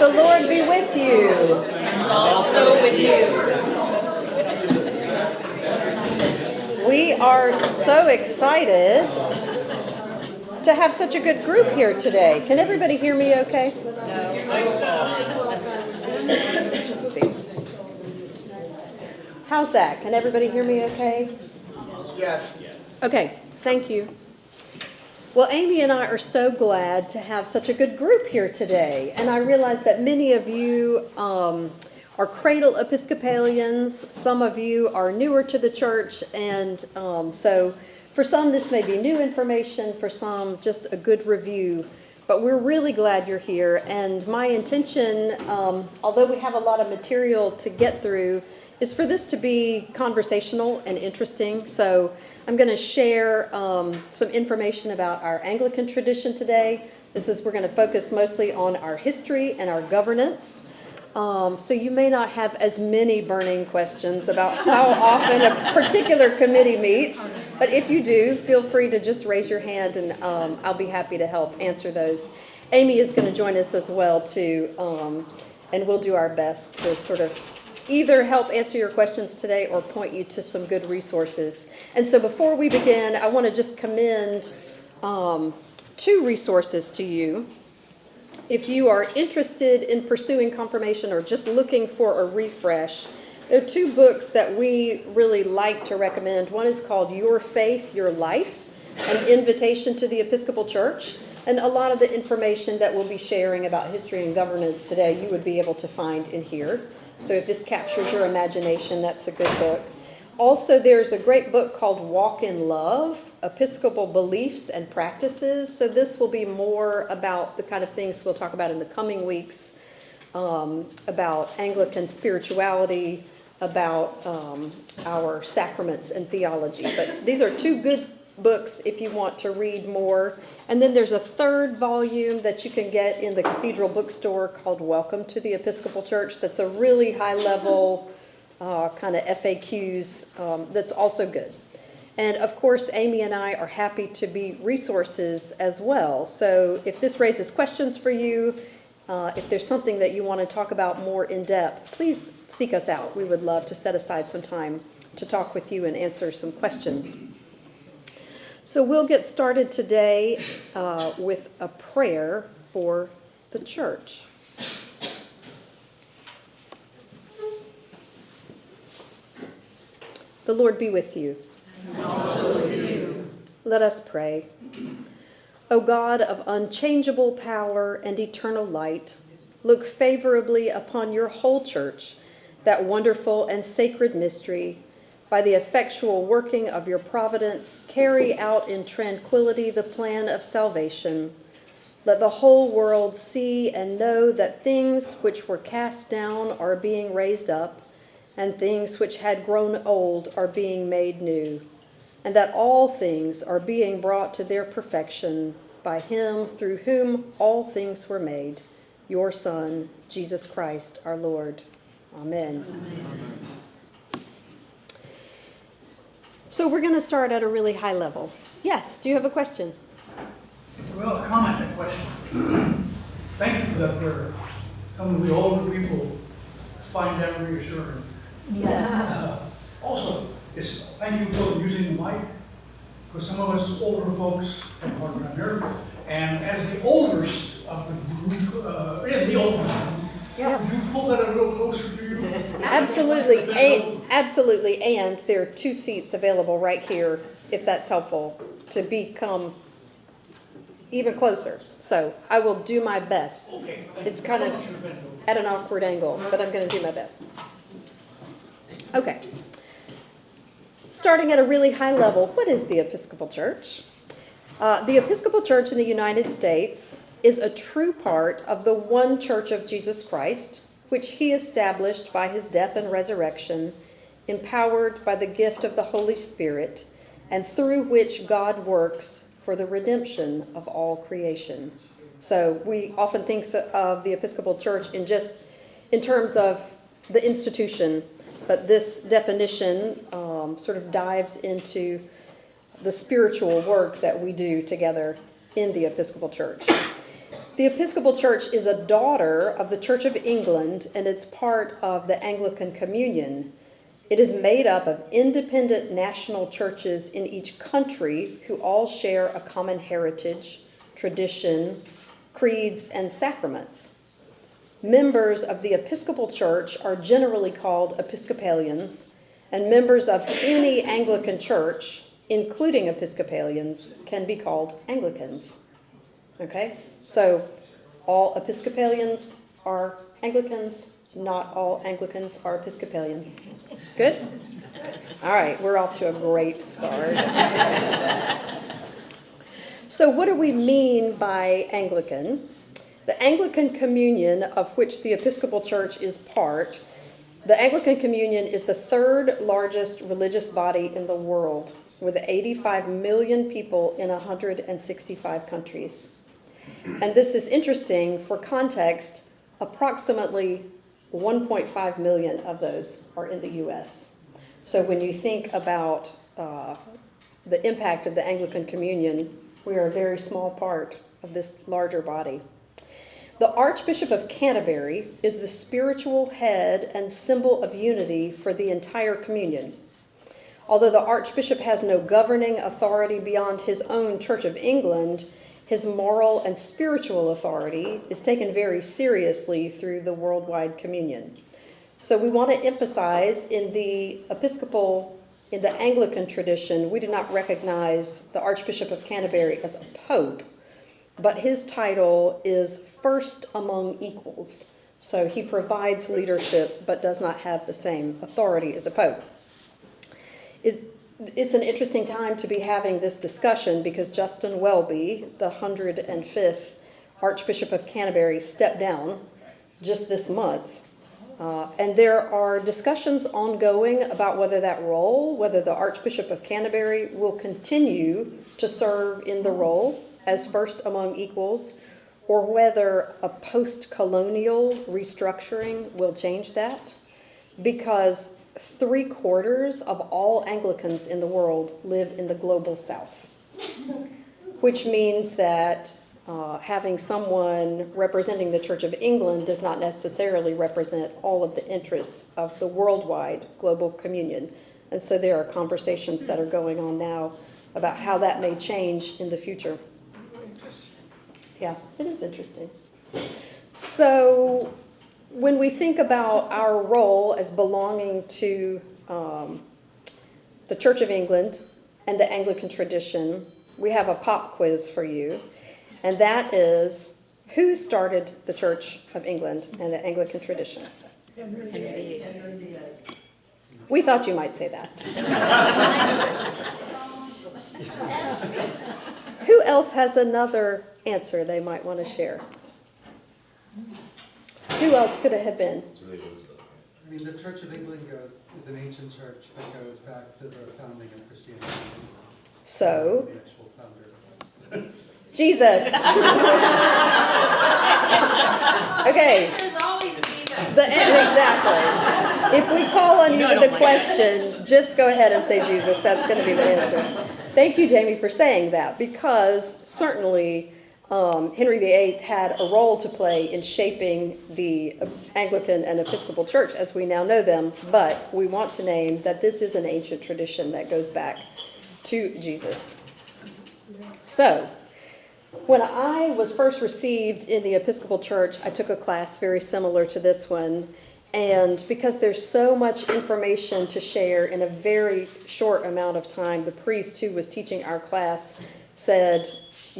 The Lord be with you. And also with you. We are so excited to have such a good group here today. Can everybody hear me okay? Let's see. How's that? Can everybody hear me okay? Yes. Okay, thank you. Well, Amy and I are so glad to have such a good group here today. And I realize that many of you are cradle Episcopalians. Some of you are newer to the church. And so for some, this may be new information. For some, just a good review. But we're really glad you're here. And my intention, although we have a lot of material to get through, is for this to be conversational and interesting. So I'm going to share some information about our Anglican tradition today. We're going to focus mostly on our history and our governance. So you may not have as many burning questions about how often a particular committee meets, but if you do, feel free to just raise your hand and I'll be happy to help answer those. Amy is going to join us as well too, and we'll do our best to sort of either help answer your questions today or point you to some good resources. And so before we begin, I want to just commend two resources to you. If you are interested in pursuing confirmation or just looking for a refresh, there are two books that we really like to recommend. One is called Your Faith, Your Life, an invitation to the Episcopal Church. And a lot of the information that we'll be sharing about history and governance today, you would be able to find in here. So if this captures your imagination, that's a good book. Also, there's a great book called Walk in Love, Episcopal Beliefs and Practices. So this will be more about the kind of things we'll talk about in the coming weeks, about Anglican spirituality, about our sacraments and theology. But these are two good books if you want to read more. And then there's a third volume that you can get in the Cathedral Bookstore called Welcome to the Episcopal Church. That's a really high-level kind of FAQs that's also good. And of course, Amy and I are happy to be resources as well. So if this raises questions for you, if there's something that you want to talk about more in depth, please seek us out. We would love to set aside some time to talk with you and answer some questions. So we'll get started today with a prayer for the church. The Lord be with you. And also with you. Let us pray. O God of unchangeable power and eternal light, look favorably upon your whole church, that wonderful and sacred mystery. By the effectual working of your providence, carry out in tranquility the plan of salvation. Let the whole world see and know that things which were cast down are being raised up, and things which had grown old are being made new, and that all things are being brought to their perfection by him through whom all things were made, your Son, Jesus Christ, our Lord. Amen. Amen. So we're going to start at a really high level. Yes, do you have a question? Well, a comment and question. Thank you for that prayer. Some of the older people find that reassuring. Yes. Also, thank you for using the mic, because some of us older folks have a hard time here. And as the oldest of the group, the oldest, would you pull that a little closer to you? Absolutely. Absolutely. And there are two seats available right here, if that's helpful, to become even closer. So I will do my best. Okay. It's kind of at an awkward angle, but I'm going to do my best. Okay. Starting at a really high level, what is the Episcopal Church? The Episcopal Church in the United States is a true part of the one Church of Jesus Christ, which he established by his death and resurrection, empowered by the gift of the Holy Spirit, and through which God works for the redemption of all creation. So we often think of the Episcopal Church in terms of the institution, but this definition sort of dives into the spiritual work that we do together in the Episcopal Church. The Episcopal Church is a daughter of the Church of England, and it's part of the Anglican Communion. It is made up of independent national churches in each country who all share a common heritage, tradition, creeds, and sacraments. Members of the Episcopal Church are generally called Episcopalians, and members of any Anglican church, including Episcopalians, can be called Anglicans. Okay? So all Episcopalians are Anglicans, not all Anglicans are Episcopalians. Good? All right, we're off to a great start. So what do we mean by Anglican? The Anglican Communion, of which the Episcopal Church is part, the Anglican Communion is the third largest religious body in the world, with 85 million people in 165 countries. And this is interesting. For context, approximately 1.5 million of those are in the U.S. So when you think about the impact of the Anglican Communion, we are a very small part of this larger body. The Archbishop of Canterbury is the spiritual head and symbol of unity for the entire communion. Although the Archbishop has no governing authority beyond his own Church of England, his moral and spiritual authority is taken very seriously through the worldwide communion. So we want to emphasize in the Anglican tradition, we do not recognize the Archbishop of Canterbury as a pope, but his title is first among equals. So he provides leadership, but does not have the same authority as a pope. It's an interesting time to be having this discussion because Justin Welby, the 105th Archbishop of Canterbury, stepped down just this month. And there are discussions ongoing about whether the Archbishop of Canterbury will continue to serve in the role as first among equals, or whether a post-colonial restructuring will change that, because 3/4 of all Anglicans in the world live in the global south, which means that having someone representing the Church of England does not necessarily represent all of the interests of the worldwide global communion. And so there are conversations that are going on now about how that may change in the future. Yeah, it is interesting. So when we think about our role as belonging to the Church of England and the Anglican tradition, we have a pop quiz for you. And that is, who started the Church of England and the Anglican tradition? Henry VIII. We thought you might say that. Who else has another answer they might want to share? Who else could it have been? I mean, the Church of England is an ancient church that goes back to the founding of Christianity. So, The actual founders. Jesus. Okay. There's always Jesus. Exactly. If we call on you with the question, just go ahead and say Jesus. That's going to be the answer. Thank you, Jamie, for saying that, because certainly Henry VIII had a role to play in shaping the Anglican and Episcopal Church as we now know them, but we want to name that this is an ancient tradition that goes back to Jesus. So, when I was first received in the Episcopal Church, I took a class very similar to this one, and because there's so much information to share in a very short amount of time, the priest who was teaching our class said,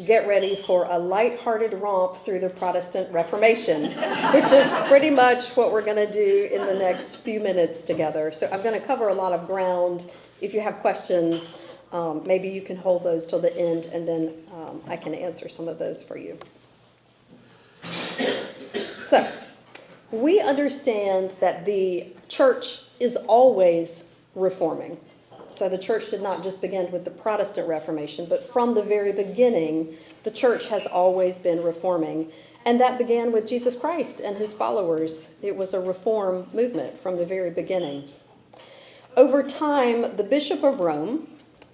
"Get ready for a lighthearted romp through the Protestant Reformation," which is pretty much what we're going to do in the next few minutes together. So I'm going to cover a lot of ground. If you have questions, maybe you can hold those till the end, and then I can answer some of those for you. So, we understand that the church is always reforming. So the church did not just begin with the Protestant Reformation, but from the very beginning, the church has always been reforming. And that began with Jesus Christ and his followers. It was a reform movement from the very beginning. Over time, the Bishop of Rome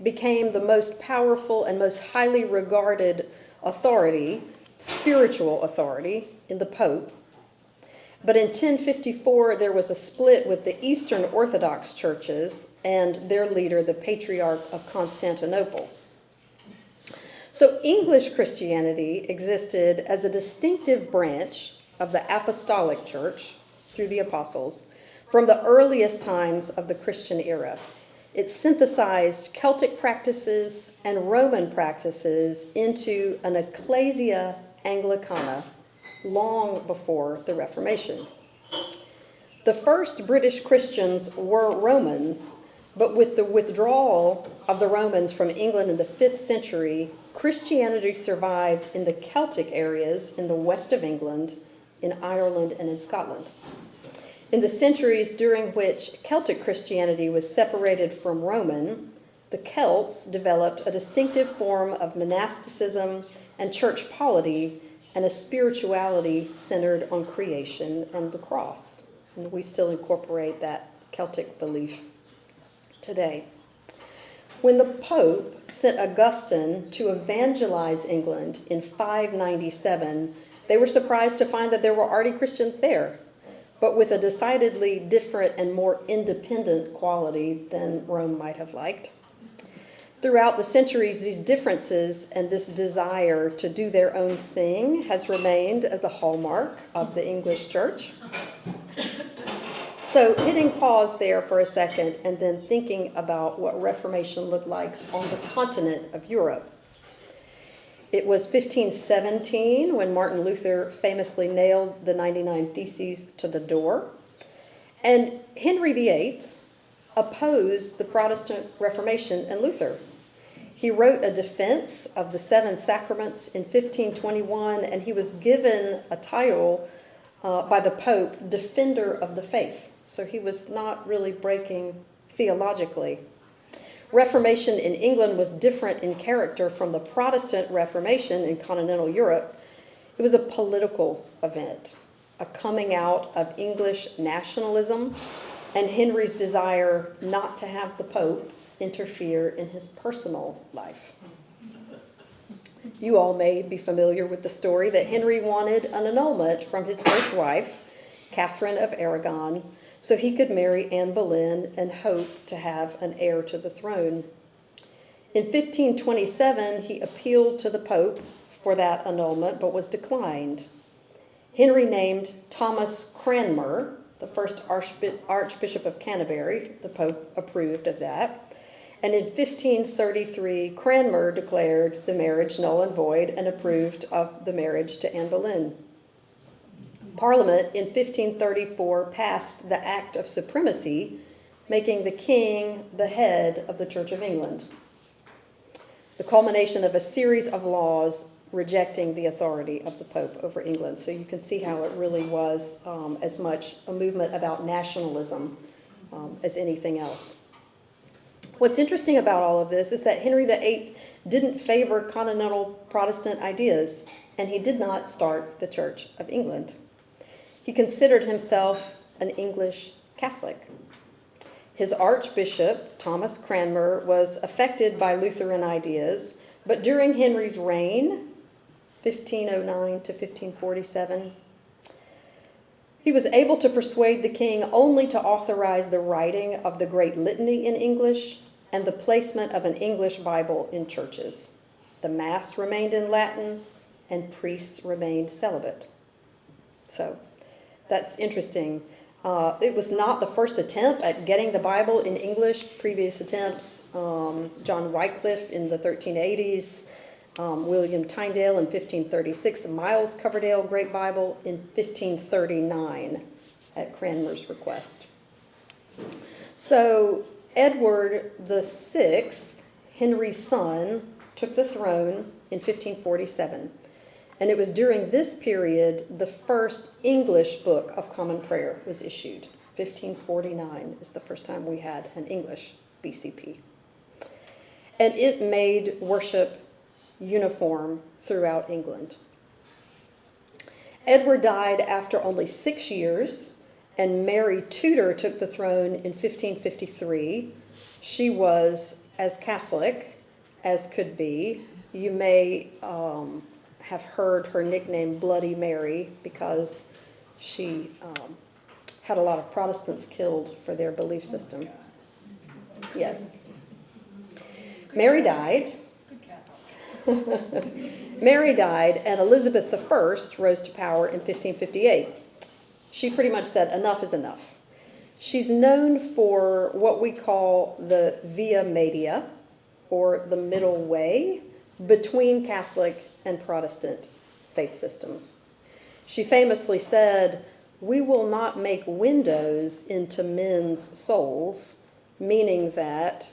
became the most powerful and most highly regarded authority spiritual authority in the Pope. But in 1054, there was a split with the Eastern Orthodox churches and their leader, the Patriarch of Constantinople. So English Christianity existed as a distinctive branch of the Apostolic Church through the apostles from the earliest times of the Christian era. It synthesized Celtic practices and Roman practices into an Ecclesia Anglicana long before the Reformation. The first British Christians were Romans, but with the withdrawal of the Romans from England in the 5th century, Christianity survived in the Celtic areas in the west of England, in Ireland, and in Scotland. In the centuries during which Celtic Christianity was separated from Roman, the Celts developed a distinctive form of monasticism and church polity and a spirituality centered on creation and the cross. And we still incorporate that Celtic belief today. When the Pope sent Augustine to evangelize England in 597, they were surprised to find that there were already Christians there, but with a decidedly different and more independent quality than Rome might have liked. Throughout the centuries, these differences and this desire to do their own thing has remained as a hallmark of the English church. So hitting pause there for a second and then thinking about what Reformation looked like on the continent of Europe. It was 1517 when Martin Luther famously nailed the 99 Theses to the door. And Henry VIII opposed the Protestant Reformation and Luther. He wrote a defense of the 7 sacraments in 1521, and he was given a title by the Pope, Defender of the Faith. So he was not really breaking theologically. Reformation in England was different in character from the Protestant Reformation in continental Europe. It was a political event, a coming out of English nationalism, and Henry's desire not to have the Pope interfere in his personal life. You all may be familiar with the story that Henry wanted an annulment from his first wife, Catherine of Aragon, so he could marry Anne Boleyn and hope to have an heir to the throne. In 1527, he appealed to the Pope for that annulment, but was declined. Henry named Thomas Cranmer, the first Archbishop of Canterbury. The Pope approved of that. And in 1533, Cranmer declared the marriage null and void and approved of the marriage to Anne Boleyn. Parliament in 1534 passed the Act of Supremacy, making the king the head of the Church of England, the culmination of a series of laws rejecting the authority of the Pope over England. So you can see how it really was as much a movement about nationalism as anything else. What's interesting about all of this is that Henry VIII didn't favor continental Protestant ideas, and he did not start the Church of England. He considered himself an English Catholic. His Archbishop, Thomas Cranmer, was affected by Lutheran ideas, but during Henry's reign, 1509 to 1547, he was able to persuade the king only to authorize the writing of the Great Litany in English and the placement of an English Bible in churches. The Mass remained in Latin, and priests remained celibate. So that's interesting. It was not the first attempt at getting the Bible in English. Previous attempts, John Wycliffe in the 1380s, William Tyndale in 1536, Miles Coverdale Great Bible in 1539 at Cranmer's request. So Edward VI, Henry's son, took the throne in 1547. And it was during this period the first English Book of Common Prayer was issued. 1549 is the first time we had an English BCP. And it made worship uniform throughout England. Edward died after only 6 years, and Mary Tudor took the throne in 1553. She was as Catholic as could be. You may have heard her nickname Bloody Mary because she had a lot of Protestants killed for their belief system. Yes. Mary died. Mary died, and Elizabeth I rose to power in 1558. She pretty much said, enough is enough. She's known for what we call the Via Media, or the middle way, between Catholic and Protestant faith systems. She famously said, "We will not make windows into men's souls," meaning that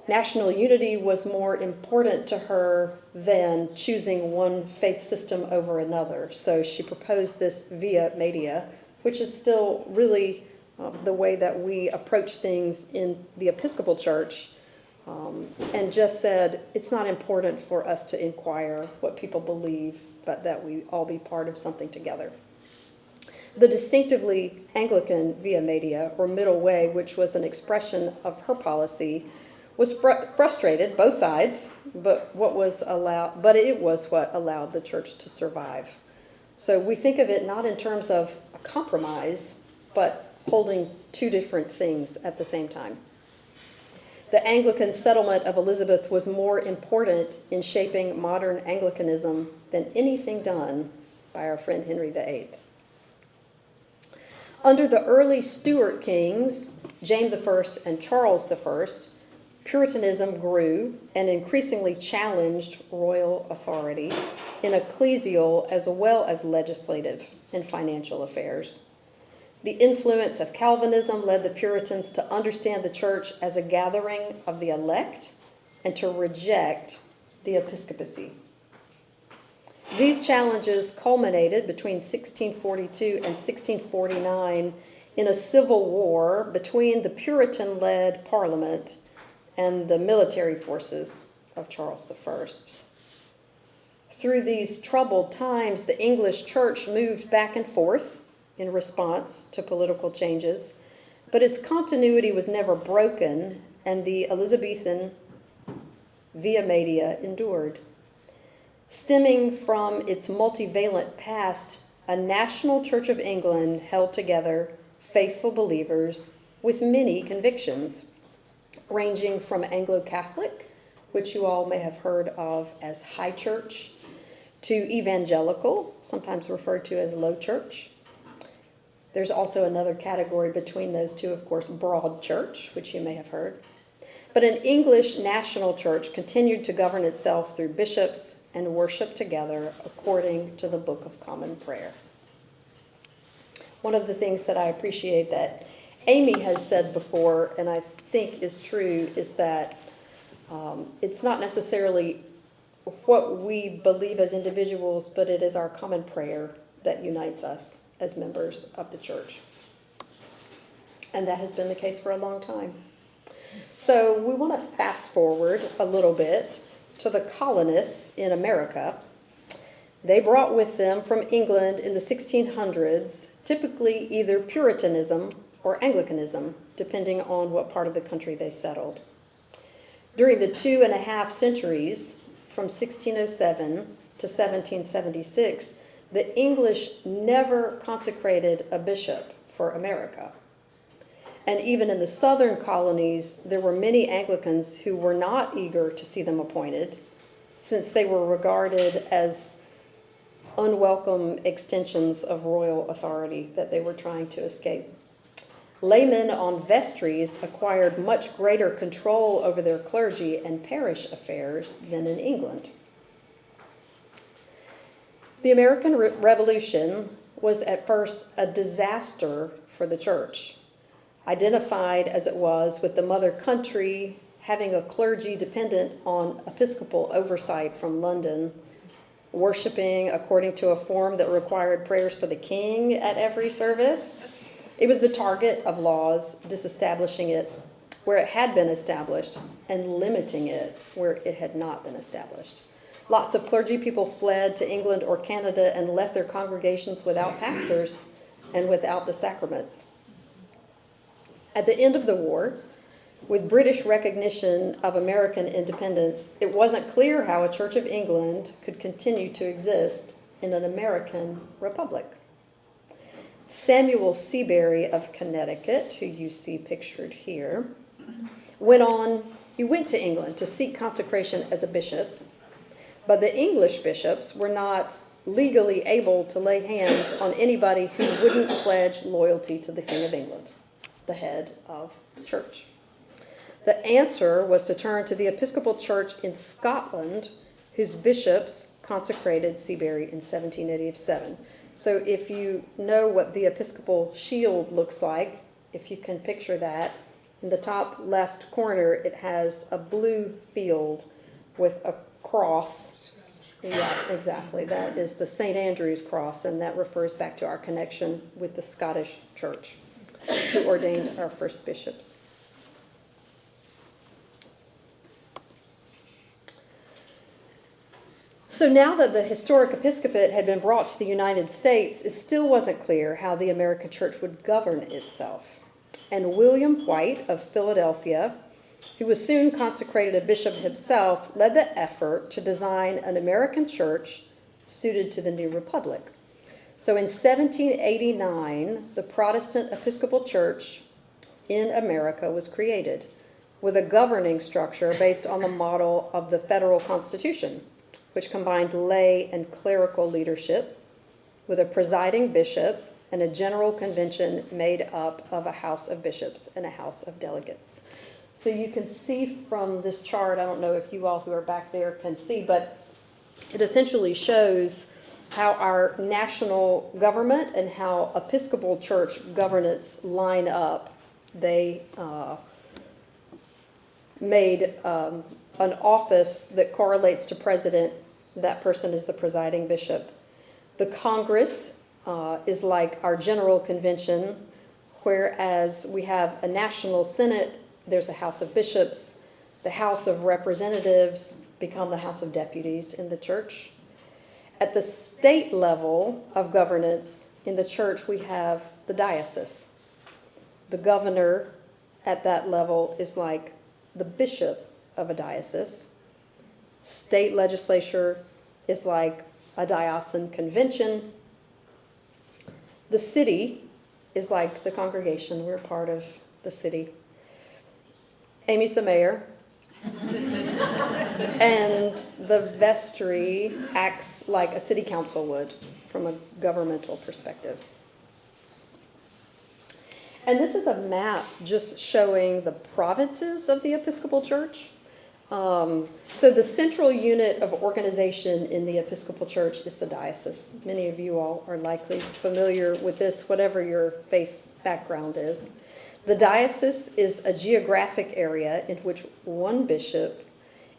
national unity was more important to her than choosing one faith system over another. So she proposed this Via Media, which is still really the way that we approach things in the Episcopal Church, and just said it's not important for us to inquire what people believe, but that we all be part of something together. The distinctively Anglican Via Media, or middle way, which was an expression of her policy, was frustrated, both sides, but it was what allowed the church to survive. So we think of it not in terms of a compromise, but holding two different things at the same time. The Anglican settlement of Elizabeth was more important in shaping modern Anglicanism than anything done by our friend Henry VIII. Under the early Stuart kings, James I and Charles I, Puritanism grew and increasingly challenged royal authority in ecclesial as well as legislative and financial affairs. The influence of Calvinism led the Puritans to understand the church as a gathering of the elect and to reject the episcopacy. These challenges culminated between 1642 and 1649 in a civil war between the Puritan-led Parliament and the military forces of Charles I. Through these troubled times, the English church moved back and forth in response to political changes, but its continuity was never broken, and the Elizabethan Via Media endured. Stemming from its multivalent past, a national Church of England held together faithful believers with many convictions, ranging from Anglo-Catholic, which you all may have heard of as High Church, to Evangelical, sometimes referred to as Low Church. There's also another category between those two, of course, Broad Church, which you may have heard. But an English national church continued to govern itself through bishops and worship together according to the Book of Common Prayer. One of the things that I appreciate that Amy has said before, and I think is true, is that it's not necessarily what we believe as individuals, but it is our common prayer that unites us as members of the church. And that has been the case for a long time. So we want to fast forward a little bit to the colonists in America. They brought with them from England in the 1600s typically either Puritanism or Anglicanism, depending on what part of the country they settled. During the 2.5 centuries, from 1607 to 1776, the English never consecrated a bishop for America. And even in the southern colonies, there were many Anglicans who were not eager to see them appointed, since they were regarded as unwelcome extensions of royal authority that they were trying to escape. Laymen on vestries acquired much greater control over their clergy and parish affairs than in England. The American Revolution was at first a disaster for the church, identified as it was with the mother country having a clergy dependent on episcopal oversight from London, worshiping according to a form that required prayers for the king at every service. It was the target of laws disestablishing it where it had been established and limiting it where it had not been established. Lots of clergy people fled to England or Canada and left their congregations without pastors and without the sacraments. At the end of the war, With British recognition of American independence, it wasn't clear how a Church of England could continue to exist in an American republic. Samuel Seabury of Connecticut, who you see pictured here, he went to England to seek consecration as a bishop, but the English bishops were not legally able to lay hands on anybody who wouldn't pledge loyalty to the King of England, the head of the church. The answer was to turn to the Episcopal Church in Scotland, whose bishops consecrated Seabury in 1787. So if you know what the Episcopal shield looks like, if you can picture that, in the top left corner it has a blue field with a cross. Yeah, exactly. That is the St. Andrew's cross, and that refers back to our connection with the Scottish Church, who ordained our first bishops. So now that the historic episcopate had been brought to the United States, it still wasn't clear how the American church would govern itself. And William White of Philadelphia, who was soon consecrated a bishop himself, led the effort to design an American church suited to the new republic. So in 1789, the Protestant Episcopal Church in America was created, with a governing structure based on the model of the federal Constitution, which combined lay and clerical leadership with a presiding bishop and a general convention made up of a house of bishops and a house of delegates. So you can see from this chart, I don't know if you all who are back there can see, but it essentially shows how our national government and how Episcopal Church governance line up. They made an office that correlates to president. That person is the presiding bishop. The Congress is like our general convention, whereas we have a national senate, there's a house of bishops. The House of Representatives become the House of Deputies in the church. At the state level of governance in the church, we have the diocese. The governor at that level is like the bishop of a diocese. State legislature is like a diocesan convention. The city is like the congregation. We're part of the city. Amy's the mayor. And the vestry acts like a city council would from a governmental perspective. And this is a map just showing the provinces of the Episcopal Church. So the central unit of organization in the Episcopal Church is the diocese. Many of you all are likely familiar with this, whatever your faith background is. The diocese is a geographic area in which one bishop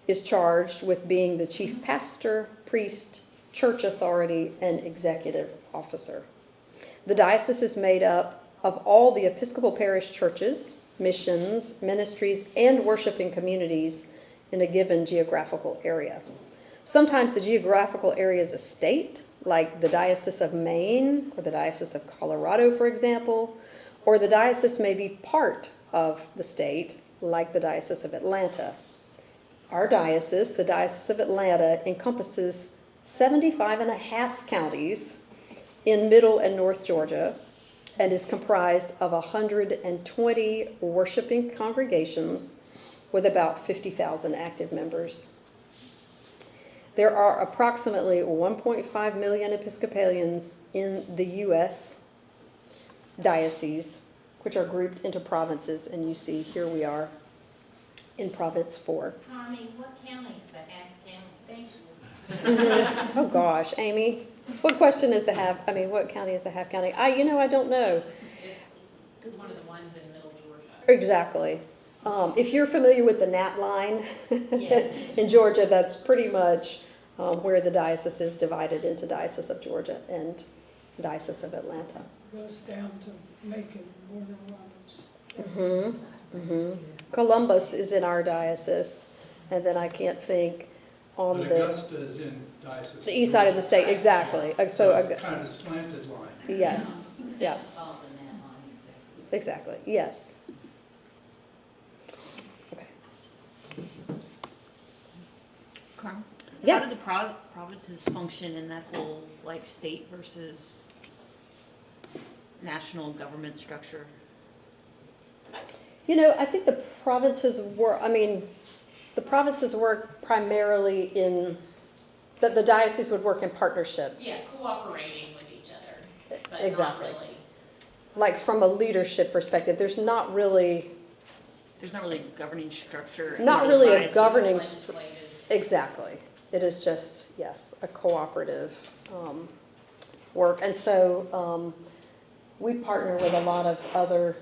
is charged with being the chief pastor, priest, church authority, and executive officer. The diocese is made up of all the Episcopal parish churches, missions, ministries, and worshiping communities in a given geographical area. Sometimes the geographical area is a state, like the Diocese of Maine or the Diocese of Colorado, for example, or the diocese may be part of the state, like the Diocese of Atlanta. Our diocese, the Diocese of Atlanta, encompasses 75.5 counties in Middle and North Georgia and is comprised of 120 worshiping congregations with about 50,000 active members. There are approximately 1.5 million Episcopalians in the U.S. dioceses, which are grouped into provinces, and you see here we are in Province 4. Tommy, what county's the half county? Thank you. Oh gosh, Amy, what question is what county is the half county? I don't know. It's one of the ones in Middle Georgia. Exactly. If you're familiar with the Nat line Yes. in Georgia, that's pretty much where the diocese is divided into Diocese of Georgia and Diocese of Atlanta. Goes down to Macon, Warner Robins. Columbus is in our diocese, and then I can't think on But the Augusta is in diocese. east side of the state, exactly. So it's kind of a slanted line. Yes, yeah, Involved in that line, exactly. exactly, yes. Carmen? Yes. How do the provinces function in that whole, like, state versus national government structure? You know, I think the provinces work primarily in, the diocese would work in partnership. Yeah, cooperating with each other, but not Exactly. really. Like from a leadership perspective, there's not really There's not really a governing structure. Not in the really a diocese. governing, Legislative. exactly. It is just, yes, a cooperative work. And so we partner with a lot of other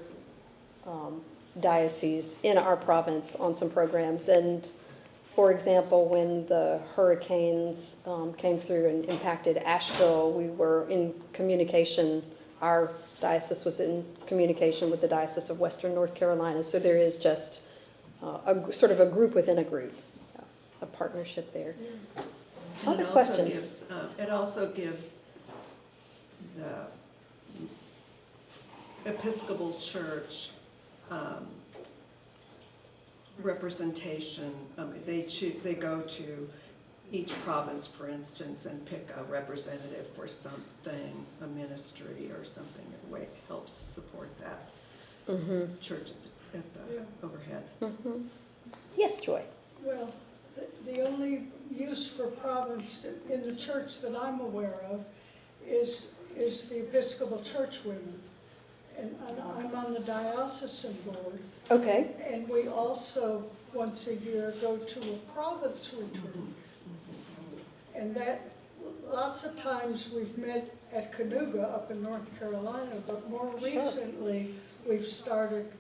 dioceses in our province on some programs. And for example, when the hurricanes came through and impacted Asheville, we were in communication. Our diocese was in communication with the Diocese of Western North Carolina. So there is just a sort of a group within a group, a partnership there. And Other it also questions? gives, it also gives the Episcopal Church representation. They go to each province, for instance, and pick a representative for something, a ministry or something that helps support that church at the overhead. Mm-hmm. Yes, Joy. Well, the only use for province in the church that I'm aware of is the Episcopal Church women. And I'm on the diocesan board, Okay. and we also, once a year, go to a province retreat. And that, lots of times we've met at Canuga up in North Carolina, but more recently, we've started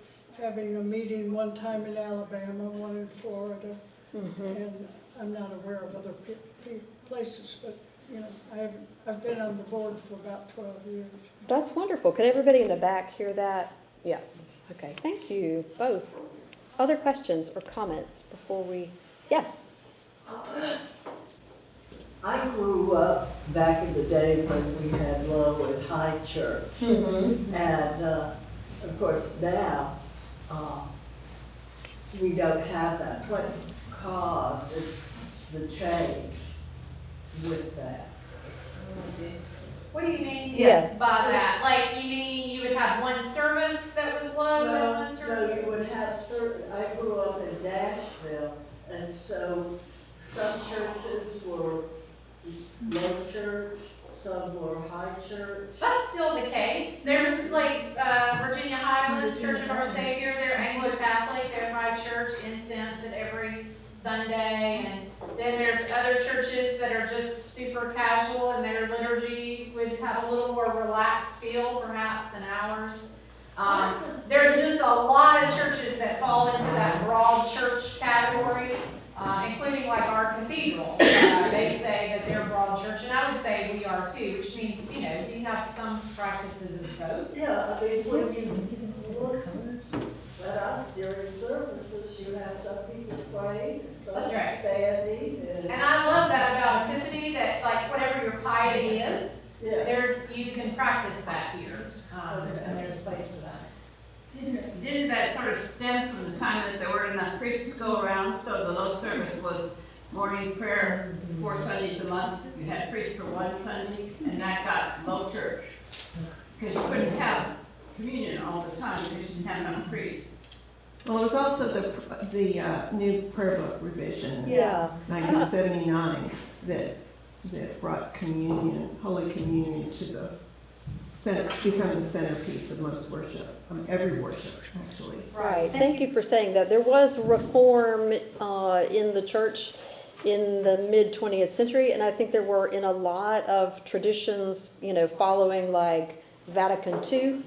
having a meeting one time in Alabama, one in Florida, and I'm not aware of other places, but, you know, I've been on the board for about 12 years. That's wonderful. Can everybody in the back hear that? Yeah. Okay. Thank you both. Other questions or comments before we? Yes. I grew up back in the day when we had low and high church. And of course now we don't have that. What caused the change with that? What do you mean Yeah. by that? Like, you mean you would have one service that was low and one So service? you would have certain, I grew up in Nashville, and so some churches were low church, some were high church. That's still the case. There's like Virginia Highlands Church of Our Savior, they're Anglo-Catholic, they're high church, incense at every Sunday. And then there's other churches that are just super casual and their liturgy would have a little more relaxed feel perhaps than ours. There's just a lot of churches that fall into that broad church category, including like our cathedral. They say that they're broad church, and I would say we are too, which means, you know, you have some practices of both. Yeah, I mean, when you look at us during services, you have some people praying, and some That's right. standing. And I love that about Epiphany, that like whatever your piety is, Yeah. you can practice that here, and there's a place for that. Didn't that sort of stem from the time that there were enough priests to go around, so the low service was morning prayer 4 Sundays a month, you had priests for one Sunday, and that got low church. Because you couldn't have communion all the time, because you didn't have enough priests. Well, it was also the new prayer book revision in Yeah. 1979 that brought communion, Holy Communion to the center, become the centerpiece of most worship, every worship, actually. Right. Thank you for saying that. There was reform in the church in the mid-20th century, and I think there were in a lot of traditions, you know, following like Vatican II.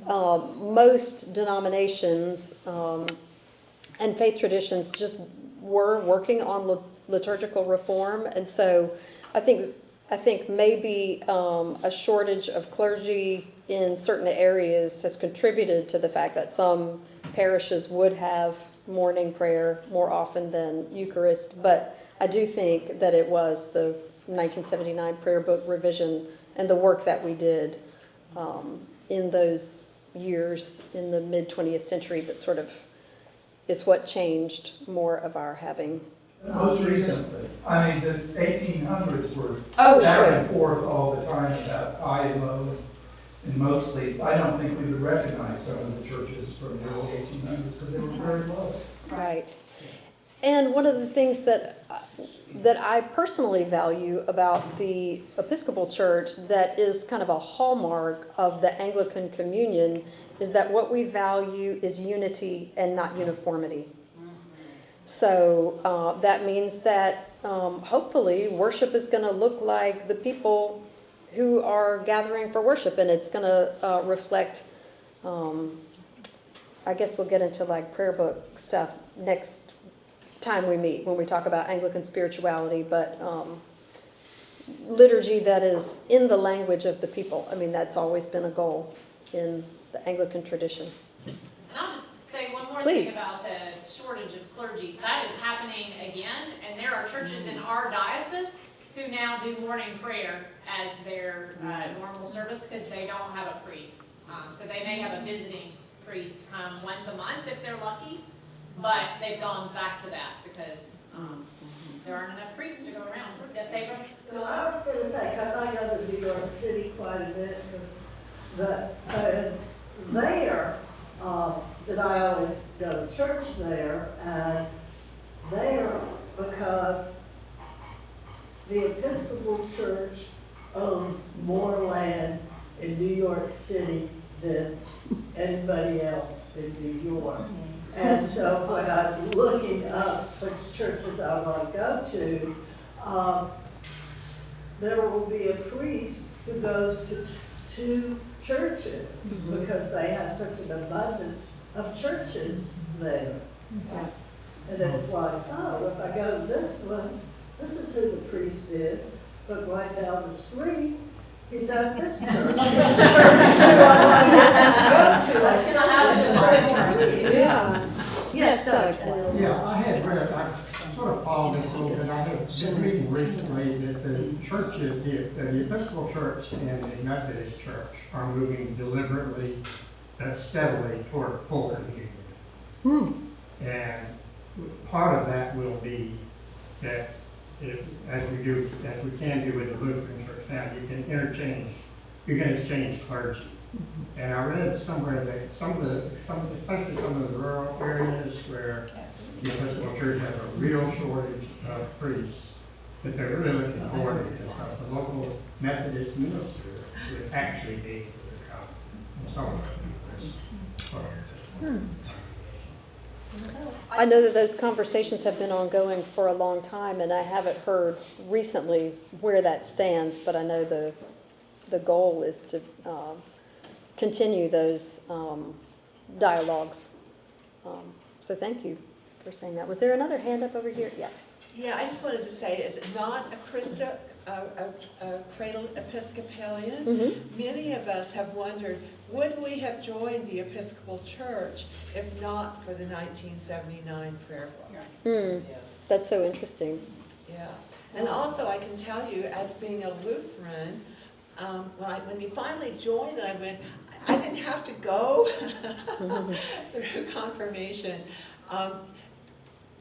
Most denominations and faith traditions just were working on liturgical reform, and so I think maybe a shortage of clergy in certain areas has contributed to the fact that some parishes would have morning prayer more often than Eucharist. But I do think that it was the 1979 prayer book revision and the work that we did in those years in the mid-20th century that sort of is what changed more of our having Most recently, I mean, the 1800s were Oh, back sure. and forth all the time about high and low. And mostly, I don't think we would recognize some of the churches from the early 1800s because they were very low. Right. And one of the things that I personally value about the Episcopal Church that is kind of a hallmark of the Anglican Communion is that what we value is unity and not uniformity. So that means that hopefully worship is going to look like the people who are gathering for worship, and it's going to reflect, I guess we'll get into like prayer book stuff next time we meet when we talk about Anglican spirituality, but liturgy that is in the language of the people. I mean, that's always been a goal in the Anglican tradition. And I'll just say one more Please. thing about the shortage of clergy. That is happening again, and there are churches in our diocese who now do morning prayer as their normal service because they don't have a priest. So they may have a visiting priest come once a month if they're lucky, but they've gone back to that because there aren't enough priests to go around. Yes, Abram? No, I was gonna say, because I go to New York City quite a bit, that there, that I always go to church there, and there, because the Episcopal Church owns more land in New York City than anybody else in New York. And so when I'm looking up which churches I want to go to, there will be a priest who goes to two churches because they have such an abundance of churches there. And it's like, oh, if I go to this one, this is who the priest is, but right down the street, he's at this church. Yeah. Yes, Doug. Yeah, I had read, I sort of followed this a little bit, I had been reading recently that the churches, the Episcopal Church and the Methodist Church are moving deliberately, steadily toward full communion. And part of that will be that as we can do with the Lutheran Church now, you can exchange clergy. And I read somewhere that especially some of the rural areas where the Episcopal Church has a real shortage of priests, that they're really looking forward to this stuff. The local Methodist minister would actually be able to come and some of this. I know that those conversations have been ongoing for a long time, and I haven't heard recently where that stands, but I know the goal is to continue those dialogues. So thank you for saying that. Was there another hand up over here? Yeah. Yeah, I just wanted to say, as not a cradle Episcopalian, many of us have wondered, would we have joined the Episcopal Church if not for the 1979 prayer book? That's so interesting. Yeah, and also I can tell you, as being a Lutheran, when we finally joined, and I didn't have to go through confirmation.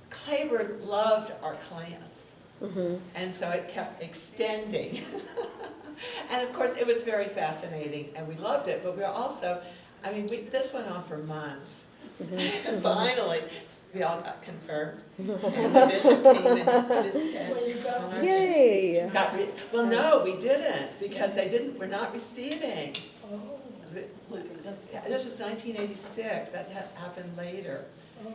Claiborne loved our class, and so it kept extending. And of course, it was very fascinating, and we loved it, but we were also, this went on for months. And finally, we all got confirmed, and the bishop came and Yay! well, no, we didn't, because we're not receiving. This was 1986, that happened later.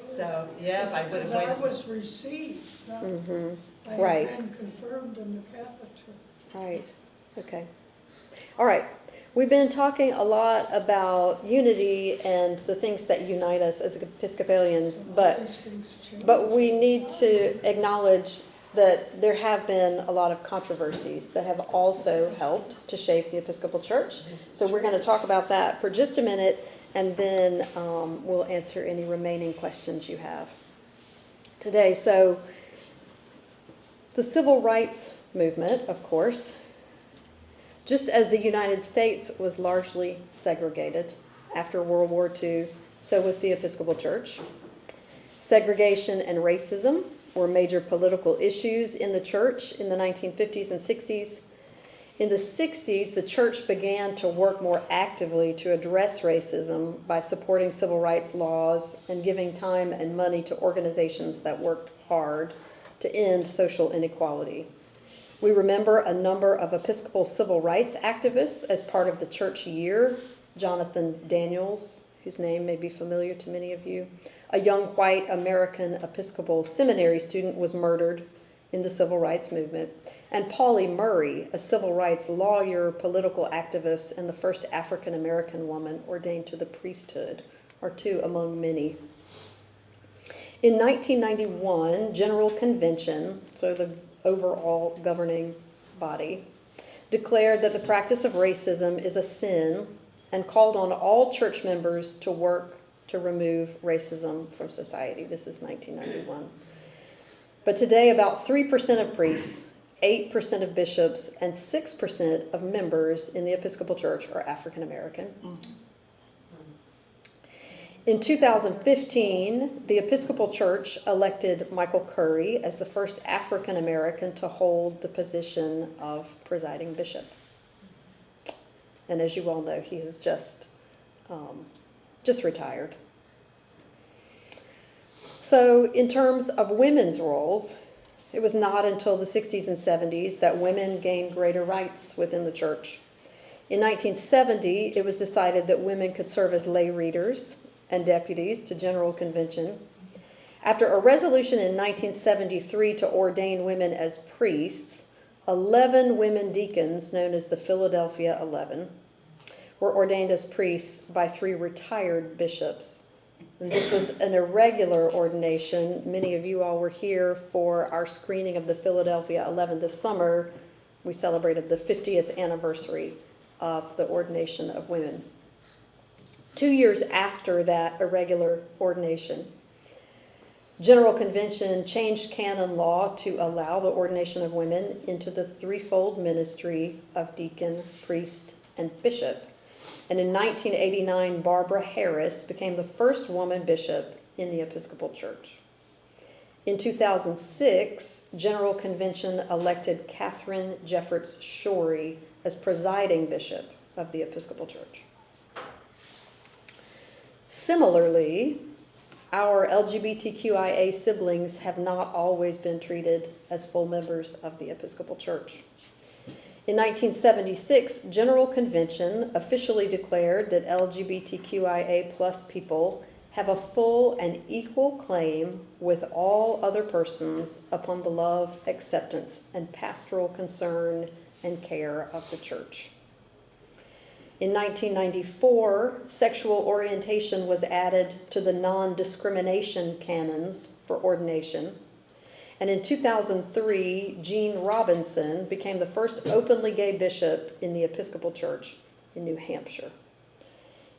So, yeah, if I would have waited. Because I was received, not, I Right. had been confirmed in the Catholic Church. Right. Okay. All right. We've been talking a lot about unity and the things that unite us as Episcopalians, but we need to acknowledge that there have been a lot of controversies that have also helped to shape the Episcopal Church. So we're going to talk about that for just a minute, and then we'll answer any remaining questions you have today. So the civil rights movement, of course, just as the United States was largely segregated after World War II, so was the Episcopal Church. Segregation and racism were major political issues in the church in the 1950s and 60s. In the 60s, the church began to work more actively to address racism by supporting civil rights laws and giving time and money to organizations that worked hard to end social inequality. We remember a number of Episcopal civil rights activists as part of the church year. Jonathan Daniels, whose name may be familiar to many of you, a young white American Episcopal seminary student, was murdered in the civil rights movement. And Pauli Murray, a civil rights lawyer, political activist, and the first African American woman ordained to the priesthood, are two among many. In 1991, General Convention, so the overall governing body, declared that the practice of racism is a sin and called on all church members to work to remove racism from society. This is 1991. But today, about 3% of priests, 8% of bishops, and 6% of members in the Episcopal Church are African American. In 2015, the Episcopal Church elected Michael Curry as the first African American to hold the position of presiding bishop. And as you all know, he has just retired. So in terms of women's roles, it was not until the 60s and 70s that women gained greater rights within the church. In 1970, it was decided that women could serve as lay readers and deputies to General Convention. After a resolution in 1973 to ordain women as priests, 11 women deacons, known as the Philadelphia 11, were ordained as priests by 3 retired bishops. And this was an irregular ordination. Many of you all were here for our screening of the Philadelphia 11 this summer. We celebrated the 50th anniversary of the ordination of women. 2 years after that irregular ordination, General Convention changed canon law to allow the ordination of women into the threefold ministry of deacon, priest, and bishop. And in 1989, Barbara Harris became the first woman bishop in the Episcopal Church. In 2006, General Convention elected Catherine Jeffords Shorey as presiding bishop of the Episcopal Church. Similarly, our LGBTQIA siblings have not always been treated as full members of the Episcopal Church. In 1976, General Convention officially declared that LGBTQIA plus people have a full and equal claim with all other persons upon the love, acceptance, and pastoral concern and care of the church. In 1994, sexual orientation was added to the non-discrimination canons for ordination. And in 2003, Gene Robinson became the first openly gay bishop in the Episcopal Church in New Hampshire.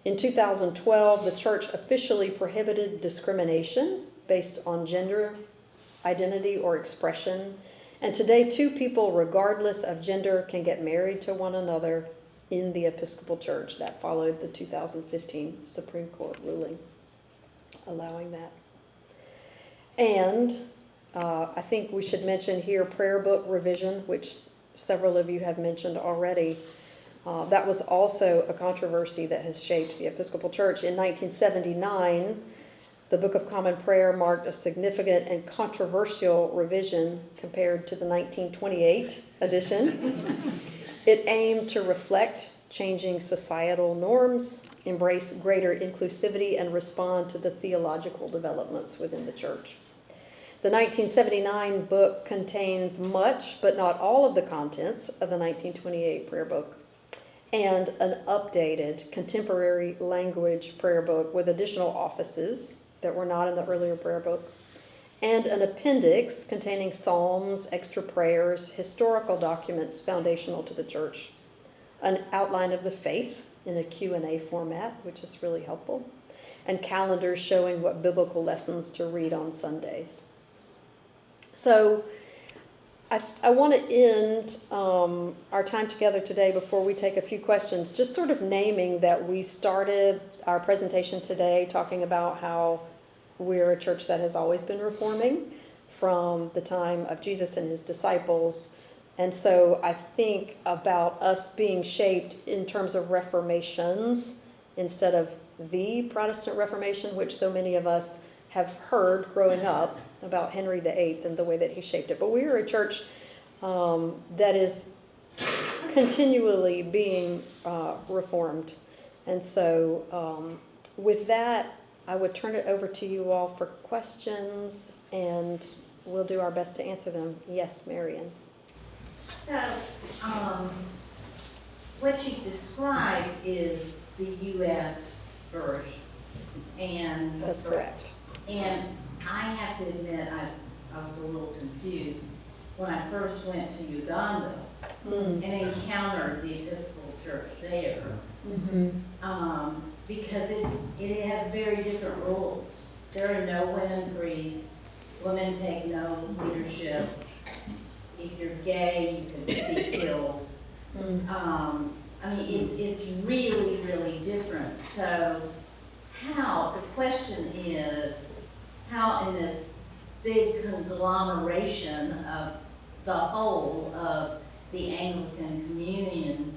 In 2012, the church officially prohibited discrimination based on gender, identity, or expression. And today, 2 people, regardless of gender, can get married to one another in the Episcopal Church. That followed the 2015 Supreme Court ruling allowing that. And I think we should mention here prayer book revision, which several of you have mentioned already. That was also a controversy that has shaped the Episcopal Church. In 1979, the Book of Common Prayer marked a significant and controversial revision compared to the 1928 edition. It aimed to reflect changing societal norms, embrace greater inclusivity, and respond to the theological developments within the church. The 1979 book contains much, but not all, of the contents of the 1928 prayer book, and an updated contemporary language prayer book with additional offices that were not in the earlier prayer book, and an appendix containing psalms, extra prayers, historical documents foundational to the church, an outline of the faith in a Q&A format, which is really helpful, and calendars showing what biblical lessons to read on Sundays. So I want to end our time together today before we take a few questions, just sort of naming that we started our presentation today talking about how we're a church that has always been reforming from the time of Jesus and his disciples. And so I think about us being shaped in terms of reformations instead of the Protestant Reformation, which so many of us have heard growing up about Henry VIII and the way that he shaped it. But we are a church that is continually being reformed. And so with that, I would turn it over to you all for questions, and we'll do our best to answer them. Yes, Marion. So, what you described is the U.S. version, and That's correct. And I have to admit, I was a little confused when I first went to Uganda and encountered the Episcopal Church there, because it has very different rules. There are no women priests. Women take no leadership. If you're gay, you can be killed. I mean, it's really, really different. So the question is, how in this big conglomeration of the whole of the Anglican Communion,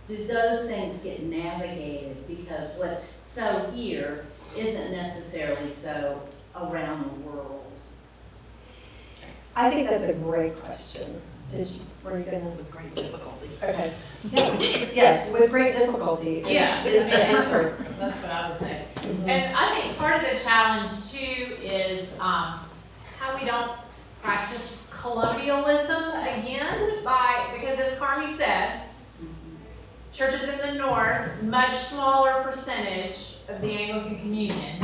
do those things get navigated? Because what's so here isn't necessarily so around the world. I think that's a great question. Were you gonna? With great difficulty. Okay. Yes, with great difficulty is the answer. That's what I would say. And I think part of the challenge too is how we don't practice colonialism again because as Carmi said, churches in the north, much smaller percentage of the Anglican Communion.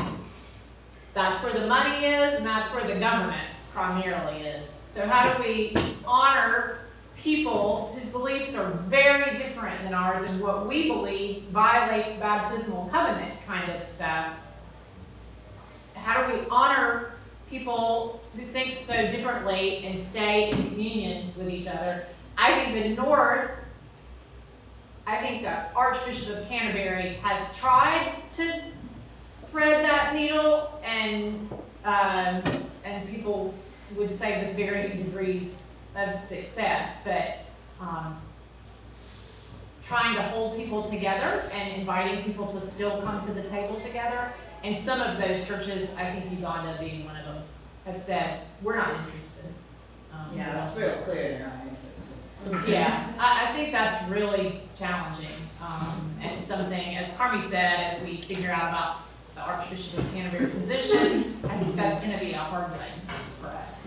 That's where the money is, and that's where the government primarily is. So how do we honor people whose beliefs are very different than ours, and what we believe violates baptismal covenant kind of stuff? How do we honor people who think so differently and stay in communion with each other? I think the North, the Archbishop of Canterbury has tried to thread that needle, and people would say with varying degrees of success, but trying to hold people together and inviting people to still come to the table together. And some of those churches, I think Uganda being one of them, have said, we're not interested. Yeah, it's real clear they're not interested. Yeah, I think that's really challenging. And something, as Carmi said, as we figure out about the Archbishop of Canterbury position, I think that's going to be a hard one for us.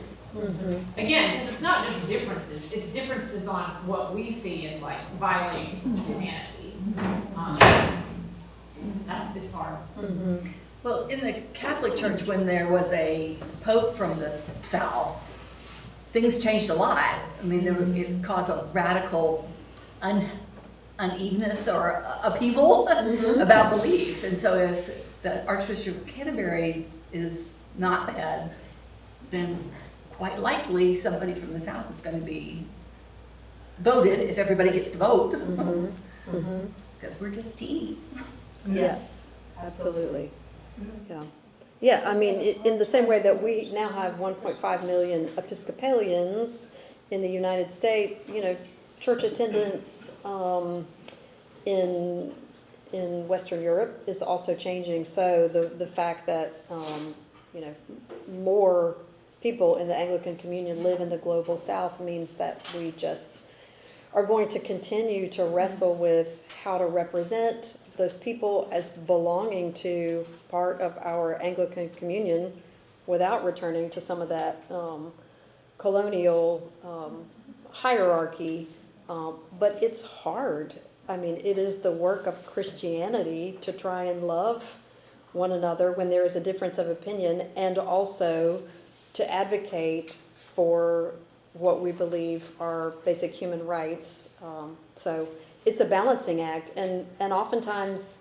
Again, because it's not just differences, it's differences on what we see as like violating humanity. It's hard. Well, in the Catholic Church, when there was a pope from the South, things changed a lot. I mean, it caused a radical unevenness or upheaval about belief. And so if the Archbishop of Canterbury is not bad, then quite likely somebody from the South is going to be voted if everybody gets to vote. Because we're just teeny. Yes, absolutely. Yeah. Yeah, I mean, in the same way that we now have 1.5 million Episcopalians in the United States, church attendance in Western Europe is also changing. So the fact that, more people in the Anglican Communion live in the global South means that we just are going to continue to wrestle with how to represent those people as belonging to part of our Anglican Communion without returning to some of that colonial hierarchy. But it's hard. I mean, it is the work of Christianity to try and love one another when there is a difference of opinion, and also to advocate for what we believe are basic human rights. So it's a balancing act, and oftentimes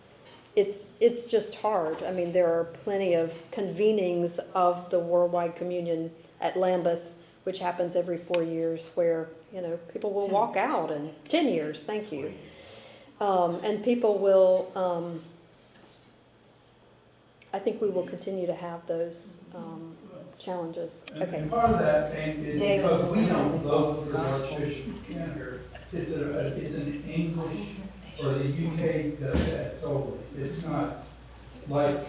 it's just hard. I mean, there are plenty of convenings of the Worldwide Communion at Lambeth, which happens every 4 years, where people will walk out, and 10 years, thank you. And people will, I think we will continue to have those challenges. And Okay. part of that thing is David. because we don't vote for the Archbishop of Canterbury. It's an English, or the UK does that solely. It's not like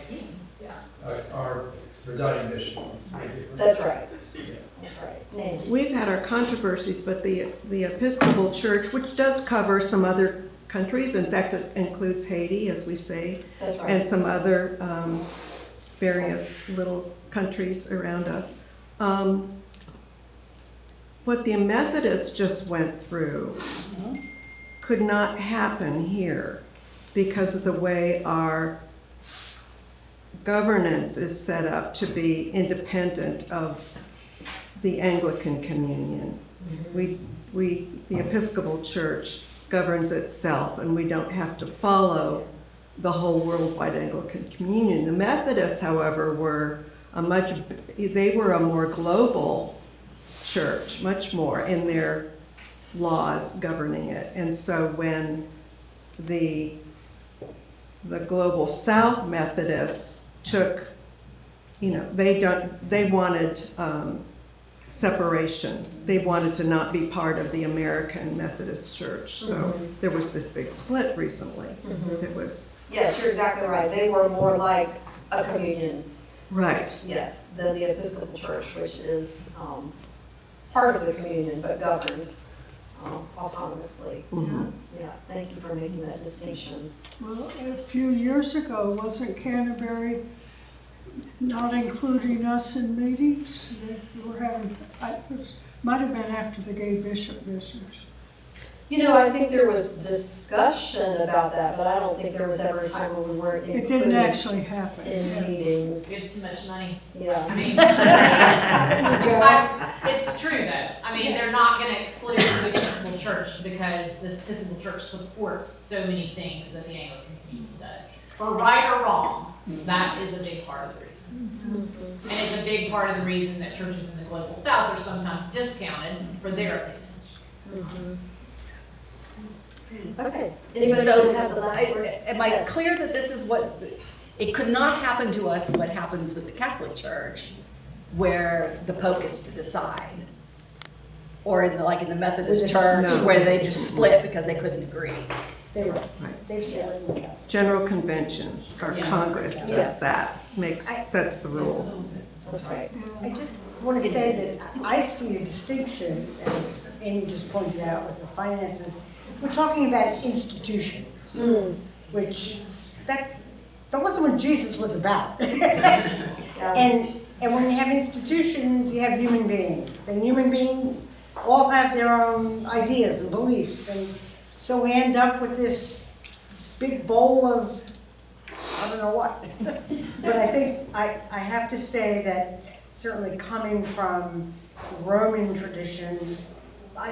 our presiding bishop. It's very different. That's right. Yeah. That's right. Nancy? We've had our controversies, but the Episcopal Church, which does cover some other countries, in fact, it includes Haiti, as we say, That's right. and some other various little countries around us. What the Methodists just went through could not happen here because of the way our governance is set up to be independent of the Anglican Communion. The Episcopal Church governs itself, and we don't have to follow the whole worldwide Anglican Communion. The Methodists, however, were they were a more global church, much more in their laws governing it. And so when the Global South Methodists took, they wanted separation. They wanted to not be part of the American Methodist Church. So there was this big split recently. It was. Yes, you're exactly right. They were more like a communion. Right. Yes, than the Episcopal Church, which is part of the communion but governed autonomously. Yeah, thank you for making that distinction. Well, a few years ago, wasn't Canterbury not including us in meetings? They were having, might have been after the gay bishop visitors. I think there was discussion about that, but I don't think there was ever a time when we weren't It included didn't actually happen. in meetings. Give too much money. Yeah. I mean, it's true though. I mean, they're not gonna exclude the Episcopal Church because the Episcopal Church supports so many things that the Anglican Communion does. For right or wrong, that is a big part of the reason. And it's a big part of the reason that churches in the Global South are sometimes discounted for their opinions. Okay. Anybody So, have the last word? am I clear that this is what, it could not happen to us what happens with the Catholic Church, where the Pope gets to decide? Or in the Methodist Church, No. where they just split because they couldn't agree? They've said, General Convention or Congress Yes. does that, sets the rules. That's right. I just want to say that I see a distinction, as Amy just pointed out with the finances. We're talking about institutions, which that wasn't what Jesus was about. And when you have institutions, you have human beings, and human beings all have their own ideas and beliefs, and so we end up with this big bowl of I don't know what. But I think I have to say that certainly coming from the Roman tradition, I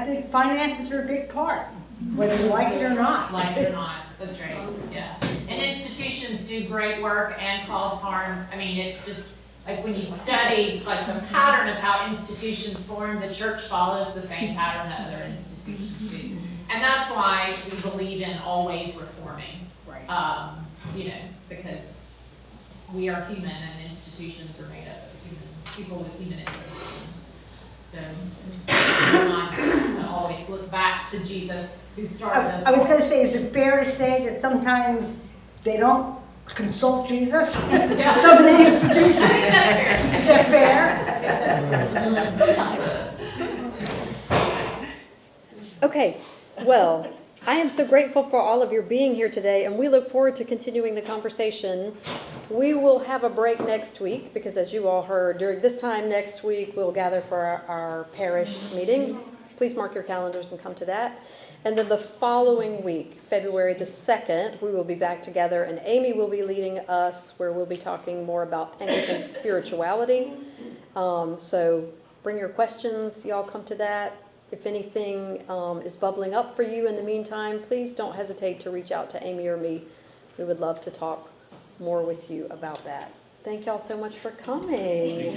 think finances are a big part, whether you like it or not. Like it or not, that's right, yeah. And institutions do great work and cause harm. I mean, it's just, like when you study like the pattern of how institutions form, the church follows the same pattern that other institutions do. And that's why we believe in always reforming. Right. Because we are human and institutions are made up of people with human interests. So, to always look back to Jesus who started us. I was going to say, is it fair to say that sometimes they don't consult Jesus? Yeah. Some of the institutions. I think that's fair. Is that fair? Sometimes. Okay, well, I am so grateful for all of your being here today, and we look forward to continuing the conversation. We will have a break next week, because as you all heard, during this time next week, we'll gather for our parish meeting. Please mark your calendars and come to that. And then the following week, February the 2nd, we will be back together, and Amy will be leading us, where we'll be talking more about Anglican spirituality. So bring your questions, y'all come to that. If anything is bubbling up for you in the meantime, please don't hesitate to reach out to Amy or me. We would love to talk more with you about that. Thank y'all so much for coming.